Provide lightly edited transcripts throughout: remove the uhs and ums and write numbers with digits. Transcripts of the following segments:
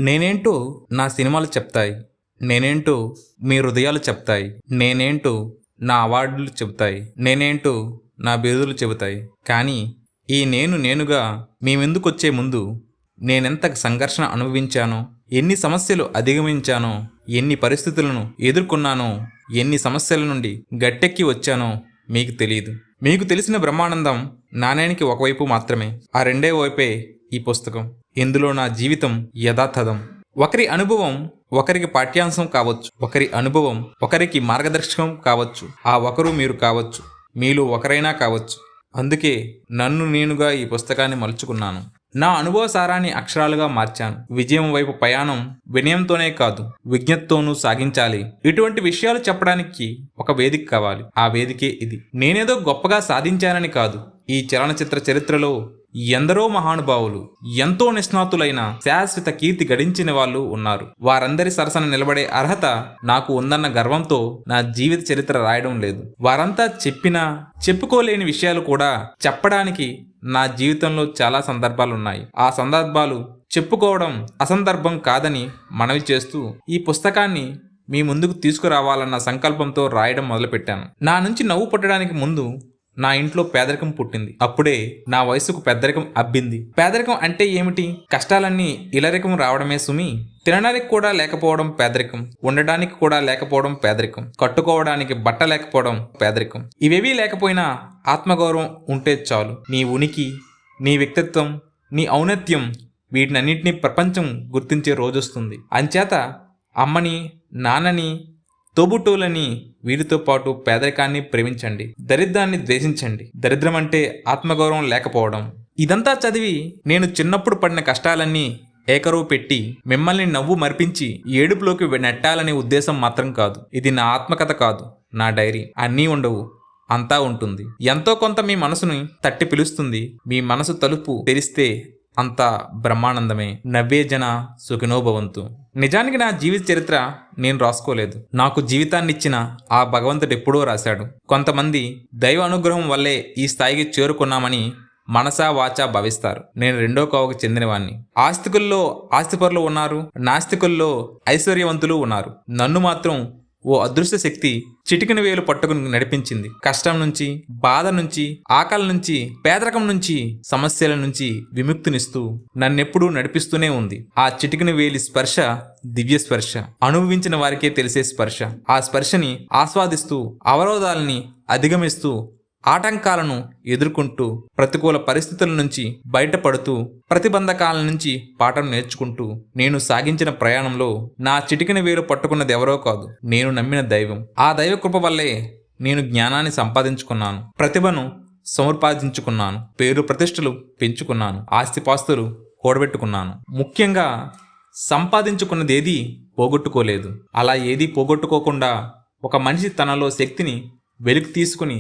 నేనేంటో నా సినిమాలు చెప్తాయి. నేనేంటో మీ హృదయాలు చెప్తాయి. నేనేంటో నా అవార్డులు చెబుతాయి. నేనేంటో నా బిరుదులు చెబుతాయి. కానీ ఈ నేనుగా మీ ముందుకొచ్చే ముందు నేనెంత సంఘర్షణ అనుభవించానో, ఎన్ని సమస్యలు అధిగమించానో, ఎన్ని పరిస్థితులను ఎదుర్కొన్నానో, ఎన్ని సమస్యల నుండి గట్టెక్కి వచ్చానో మీకు తెలియదు. మీకు తెలిసిన బ్రహ్మానందం నాణేనికి ఒకవైపు మాత్రమే. ఆ రెండే వైపే ఈ పుస్తకం. ఇందులో నా జీవితం యథాతథం. ఒకరి అనుభవం ఒకరికి పాఠ్యాంశం కావచ్చు. ఒకరి అనుభవం ఒకరికి మార్గదర్శకం కావచ్చు. ఆ ఒకరు మీరు కావచ్చు. మీలో ఒకరైనా కావచ్చు. అందుకే నన్ను నేనుగా ఈ పుస్తకాన్ని మలుచుకున్నాను. నా అనుభవ సారాన్ని అక్షరాలుగా మార్చాను. విజయం వైపు ప్రయాణం వినయంతోనే కాదు, విజ్ఞతతోనూ సాగించాలి. ఇటువంటి విషయాలు చెప్పడానికి ఒక వేదిక కావాలి. ఆ వేదికే ఇది. నేనేదో గొప్పగా సాధించానని కాదు. ఈ చలనచిత్ర చరిత్రలో ఎందరో మహానుభావులు, ఎంతో నిష్ణాతులైన శాశ్వత కీర్తి గడించిన వాళ్ళు ఉన్నారు. వారందరి సరసన నిలబడే అర్హత నాకు ఉందన్న గర్వంతో నా జీవిత చరిత్ర రాయడం లేదు. వారంతా చెప్పినా చెప్పుకోలేని విషయాలు కూడా చెప్పడానికి నా జీవితంలో చాలా సందర్భాలున్నాయి. ఆ సందర్భాలు చెప్పుకోవడం అసందర్భం కాదని మనవి చేస్తూ ఈ పుస్తకాన్ని మీ ముందుకు తీసుకురావాలన్న సంకల్పంతో రాయడం మొదలుపెట్టాను. నా నుంచి నవ్వు పుట్టడానికి ముందు నా ఇంట్లో పేదరికం పుట్టింది. అప్పుడే నా వయసుకు పెద్దరికం అబ్బింది. పేదరికం అంటే ఏమిటి? కష్టాలన్నీ ఇలరికం రావడమే సుమి. తినడానికి కూడా లేకపోవడం పేదరికం, ఉండడానికి కూడా లేకపోవడం పేదరికం, కట్టుకోవడానికి బట్ట లేకపోవడం పేదరికం. ఇవేవీ లేకపోయినా ఆత్మగౌరవం ఉంటే చాలు. నీ ఉనికి, నీ వ్యక్తిత్వం, నీ ఔన్నత్యం, వీటినన్నింటినీ ప్రపంచం గుర్తించే రోజొస్తుంది. అంచేత అమ్మని, నాన్నని, తోబుట్టువులని, వీరితో పాటు పేదరికాన్ని ప్రేమించండి, దరిద్రాన్ని ద్వేషించండి. దరిద్రం అంటే ఆత్మగౌరవం లేకపోవడం. ఇదంతా చదివి నేను చిన్నప్పుడు పడిన కష్టాలన్నీ ఏకరువు పెట్టి మిమ్మల్ని నవ్వు మర్పించి ఏడుపులోకి నెట్టాలనే ఉద్దేశం మాత్రం కాదు. ఇది నా ఆత్మకథ కాదు, నా డైరీ. అన్నీ ఉండవు, అంతా ఉంటుంది. ఎంతో కొంత మీ మనసుని తట్టి పిలుస్తుంది. మీ మనసు తలుపు తెరిస్తే అంతా బ్రహ్మానందమే. నవ్వే జన సుఖినోభవంతు. నిజానికి నా జీవిత చరిత్ర నేను రాసుకోలేదు. నాకు జీవితాన్నిచ్చిన ఆ భగవంతుడు ఎప్పుడో రాశాడు. కొంతమంది దైవ అనుగ్రహం వల్లే ఈ స్థాయికి చేరుకున్నామని మనసా వాచా భావిస్తారు. నేను రెండో కోవకు చెందినవాణ్ణి. ఆస్తికుల్లో ఆస్తిపరులు ఉన్నారు, నాస్తికుల్లో ఐశ్వర్యవంతులు ఉన్నారు. నన్ను మాత్రం ఓ అదృశ్య శక్తి చిటికిన వేలు పట్టుకుని నడిపించింది. కష్టం నుంచి, బాధ నుంచి, ఆకలి నుంచి, పేదరికం నుంచి, సమస్యల నుంచి విముక్తినిస్తూ నన్నెప్పుడూ నడిపిస్తూనే ఉంది. ఆ చిటికిన వేలి స్పర్శ దివ్య స్పర్శ. అనుభవించిన వారికే తెలిసే స్పర్శ. ఆ స్పర్శని ఆస్వాదిస్తూ, అవరోధాలని అధిగమిస్తూ, ఆటంకాలను ఎదుర్కొంటూ, ప్రతికూల పరిస్థితుల నుంచి బయటపడుతూ, ప్రతిబంధకాల నుంచి పాఠం నేర్చుకుంటూ నేను సాగించిన ప్రయాణంలో నా చిటికిన వేలు పట్టుకున్నది ఎవరో కాదు, నేను నమ్మిన దైవం. ఆ దైవ కృప వల్లే నేను జ్ఞానాన్ని సంపాదించుకున్నాను, ప్రతిభను సముపార్జించుకున్నాను, పేరు ప్రతిష్టలు పెంచుకున్నాను, ఆస్తిపాస్తులు కూడబెట్టుకున్నాను. ముఖ్యంగా సంపాదించుకున్నది ఏదీ పోగొట్టుకోలేదు. అలా ఏదీ పోగొట్టుకోకుండా ఒక మనిషి తనలో శక్తిని వెలికి తీసుకుని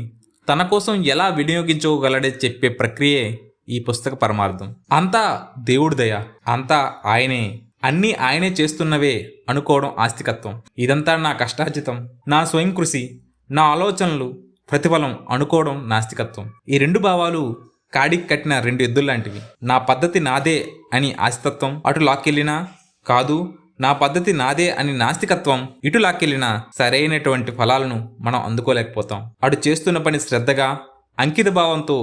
తన కోసం ఎలా వినియోగించుకోగలడే చెప్పే ప్రక్రియే ఈ పుస్తక పరమార్థం. అంతా దేవుడి దయ, అంతా ఆయనే, అన్నీ ఆయనే చేస్తున్నవే అనుకోవడం ఆస్తికత్వం. ఇదంతా నా కష్టార్జితం, నా స్వయం కృషి, నా ఆలోచనలు ప్రతిఫలం అనుకోవడం నాస్తికత్వం. ఈ రెండు భావాలు కాడికి కట్టిన రెండు ఎద్దుల్లాంటివి. నా పద్ధతి నాదే అని ఆస్తికత్వం అటు లాక్కెళ్ళినా, కాదు నా పద్ధతి నాదే అని నాస్తికత్వం ఇటు లాక్కెళ్ళినా సరైనటువంటి ఫలాలను మనం అందుకోలేకపోతాం. అటు చేస్తున్న పని శ్రద్ధగా, అంకిత భావంతో,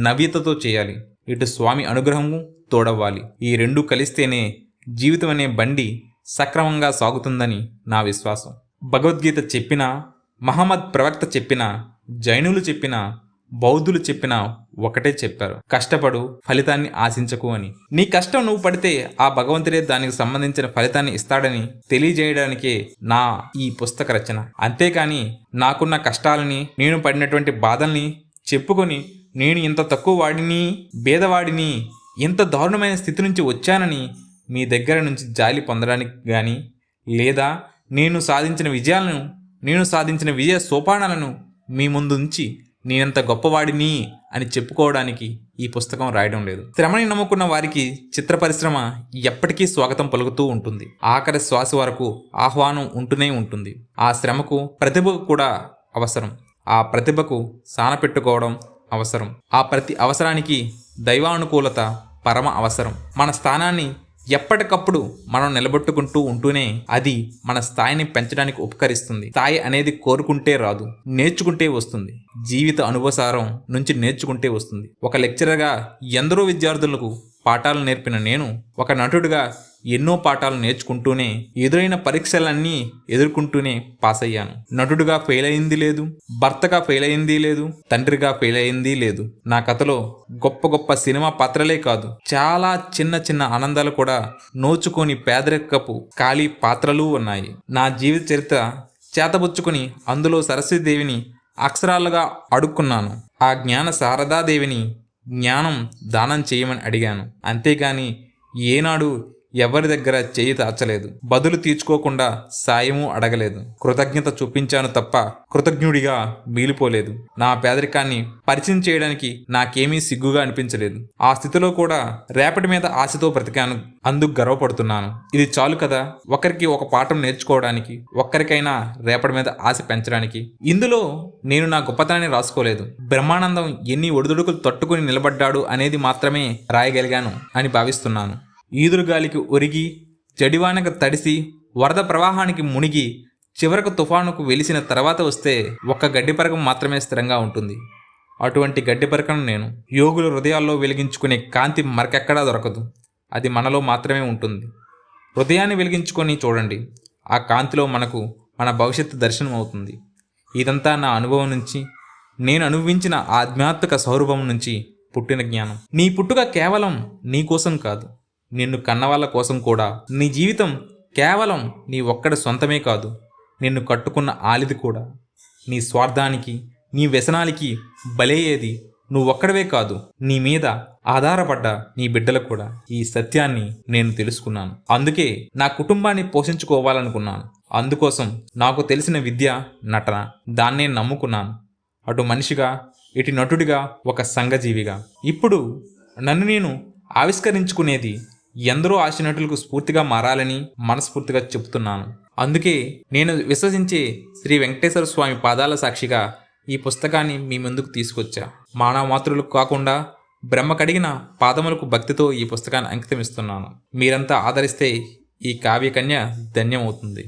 నవ్యతతో చేయాలి. ఇటు స్వామి అనుగ్రహము తోడవ్వాలి. ఈ రెండూ కలిస్తేనే జీవితం అనే బండి సక్రమంగా సాగుతుందని నా విశ్వాసం. భగవద్గీత చెప్పినా, మహమ్మద్ ప్రవక్త చెప్పినా, జైనులు చెప్పినా, బౌద్ధులు చెప్పినా ఒకటే చెప్పారు: కష్టపడు, ఫలితాన్ని ఆశించకు అని. నీ కష్టం నువ్వు పడితే ఆ భగవంతుడే దానికి సంబంధించిన ఫలితాన్ని ఇస్తాడని తెలియజేయడానికే నా ఈ పుస్తక రచన. అంతేకాని నాకున్న కష్టాలని, నేను పడినటువంటి బాధల్ని చెప్పుకొని నేను ఇంత తక్కువ వాడిని, భేదవాడిని, ఇంత దారుణమైన స్థితి నుంచి వచ్చానని మీ దగ్గర నుంచి జాలి పొందడానికి కానీ, లేదా నేను సాధించిన విజయ సోపానాలను మీ ముందు ఉంచి నేనంత గొప్పవాడిని అని చెప్పుకోవడానికి ఈ పుస్తకం రాయడం లేదు. శ్రమని నమ్ముకున్న వారికి చిత్ర పరిశ్రమ ఎప్పటికీ స్వాగతం పలుకుతూ ఉంటుంది. ఆఖరి శ్వాస వరకు ఆహ్వానం ఉంటూనే ఉంటుంది. ఆ శ్రమకు ప్రతిభ కూడా అవసరం. ఆ ప్రతిభకు సానపెట్టుకోవడం అవసరం. ఆ ప్రతి అవసరానికి దైవానుకూలత పరమ అవసరం. మన స్థానాన్ని ఎప్పటికప్పుడు మనం నిలబెట్టుకుంటూ ఉంటూనే అది మన స్థాయిని పెంచడానికి ఉపకరిస్తుంది. స్థాయి అనేది కోరుకుంటే రాదు, నేర్చుకుంటే వస్తుంది. జీవిత అనుభవసారం నుంచి నేర్చుకుంటే వస్తుంది. ఒక లెక్చరర్గా ఎందరో విద్యార్థులకు పాఠాలు నేర్పిన నేను ఒక నటుడిగా ఎన్నో పాఠాలు నేర్చుకుంటూనే ఎదురైన పరీక్షలన్నీ ఎదుర్కొంటూనే పాస్ అయ్యాను. నటుడిగా ఫెయిల్ అయింది లేదు, భర్తగా ఫెయిల్ అయింది లేదు, తండ్రిగా ఫెయిల్ అయింది లేదు. నా కథలో గొప్ప గొప్ప సినిమా పాత్రలే కాదు, చాలా చిన్న చిన్న ఆనందాలు కూడా నోచుకొని పేదరికపు ఖాళీ పాత్రలు ఉన్నాయి. నా జీవిత చరిత్ర చేతబుచ్చుకొని అందులో సరస్వతీదేవిని అక్షరాలుగా అడుక్కున్నాను. ఆ జ్ఞాన శారదాదేవిని జ్ఞానం దానం చేయమని అడిగాను. అంతేగాని ఏనాడు ఎవరి దగ్గర చేయి తాచలేదు, బదులు తీర్చుకోకుండా సాయము అడగలేదు. కృతజ్ఞత చూపించాను తప్ప కృతజ్ఞుడిగా మిగిలిపోలేదు. నా పేదరికాన్ని పరిచయం చేయడానికి నాకేమీ సిగ్గుగా అనిపించలేదు. ఆ స్థితిలో కూడా రేపటి మీద ఆశతో బ్రతికాను, అందుకు గర్వపడుతున్నాను. ఇది చాలు కదా ఒకరికి ఒక పాఠం నేర్చుకోవడానికి, ఒక్కరికైనా రేపటి మీద ఆశ పెంచడానికి. ఇందులో నేను నా గొప్పతనాన్ని రాసుకోలేదు. బ్రహ్మానందం ఎన్ని ఒడిదుడుకులు తట్టుకుని నిలబడ్డాడు అనేది మాత్రమే రాయగలిగాను అని భావిస్తున్నాను. ఈదురుగాలికి ఒరిగి, జడివానకు తడిసి, వరద ప్రవాహానికి మునిగి, చివరకు తుఫానుకు వెలిసిన తర్వాత వస్తే ఒక్క గడ్డిపరకం మాత్రమే స్థిరంగా ఉంటుంది. అటువంటి గడ్డిపరకను నేను. యోగుల హృదయాల్లో వెలిగించుకునే కాంతి మరకెక్కడా దొరకదు, అది మనలో మాత్రమే ఉంటుంది. హృదయాన్ని వెలిగించుకొని చూడండి, ఆ కాంతిలో మనకు మన భవిష్యత్తు దర్శనం అవుతుంది. ఇదంతా నా అనుభవం నుంచి, నేను అనుభవించిన ఆధ్యాత్మిక సౌరభం నుంచి పుట్టిన జ్ఞానం. నీ పుట్టుక కేవలం నీ కోసం కాదు, నిన్ను కన్నవాళ్ళ కోసం కూడా. నీ జీవితం కేవలం నీ ఒక్కడి సొంతమే కాదు, నిన్ను కట్టుకున్న ఆలిది కూడా. నీ స్వార్థానికి, నీ వ్యసనాలకి బలయ్యేది నువ్వొక్కడవే కాదు, నీ మీద ఆధారపడ్డ నీ బిడ్డలు కూడా. ఈ సత్యాన్ని నేను తెలుసుకున్నాను. అందుకే నా కుటుంబాన్ని పోషించుకోవాలనుకున్నాను. అందుకోసం నాకు తెలిసిన విద్య నటన, దాన్నే నమ్ముకున్నాను. అటు మనిషిగా, ఇటు నటుడిగా, ఒక సంఘజీవిగా. ఇప్పుడు నన్ను నేను ఆవిష్కరించుకునేది ఎందరో ఆశనటులకు స్ఫూర్తిగా మారాలని మనస్ఫూర్తిగా చెబుతున్నాను. అందుకే నేను విశ్వసించే శ్రీ వెంకటేశ్వర స్వామి పాదాల సాక్షిగా ఈ పుస్తకాన్ని మీ ముందుకు తీసుకొచ్చా. మానవ మాతృలకు కాకుండా బ్రహ్మ కడిగిన పాదములకు భక్తితో ఈ పుస్తకాన్ని అంకితం ఇస్తున్నాను. మీరంతా ఆదరిస్తే ఈ కావ్యకన్య ధన్యమవుతుంది.